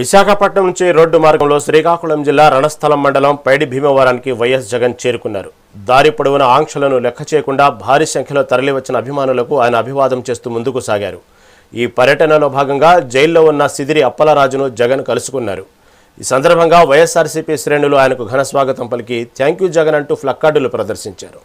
విశాఖపట్నం నుంచి రోడ్డు మార్గంలో శ్రీకాకుళం జిల్లా రణస్థలం మండలం పైడి భీమవరానికి వైఎస్ జగన్ చేరుకున్నారు. దారి పొడవున ఆంక్షలను లెక్క చేయకుండా భారీ సంఖ్యలో తరలివచ్చిన అభిమానులకు ఆయన అభివాదం చేస్తూ ముందుకు సాగారు. ఈ పర్యటనలో భాగంగా జైల్లో ఉన్న సిదిరి అప్పలరాజును జగన్ కలుసుకున్నారు. ఈ సందర్భంగా వైఎస్ఆర్సీపీ శ్రేణులు ఆయనకు ఘన స్వాగతం పలికి థ్యాంక్ యూ జగన్ అంటూ ప్లకార్డులు ప్రదర్శించారు.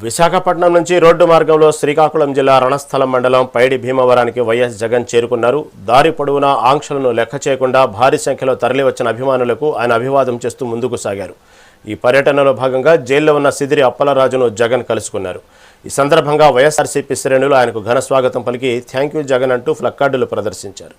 విశాఖపట్నం నుంచి రోడ్డు మార్గంలో శ్రీకాకుళం జిల్లా రణస్థలం మండలం పైడి భీమవరానికి వైఎస్ జగన్ చేరుకున్నారు. దారి పొడవునా ఆంక్షలను లెక్క చేయకుండా భారీ సంఖ్యలో తరలివచ్చిన అభిమానులకు ఆయన అభివాదం చేస్తూ ముందుకు సాగారు. ఈ పర్యటనలో భాగంగా జైల్లో ఉన్న సిదిరి అప్పలరాజును జగన్ కలుసుకున్నారు. ఈ సందర్భంగా వైఎస్ఆర్సీపీ శ్రేణులు ఆయనకు ఘన స్వాగతం పలికి థ్యాంక్ యూ జగన్ అంటూ ప్లకార్డులు ప్రదర్శించారు.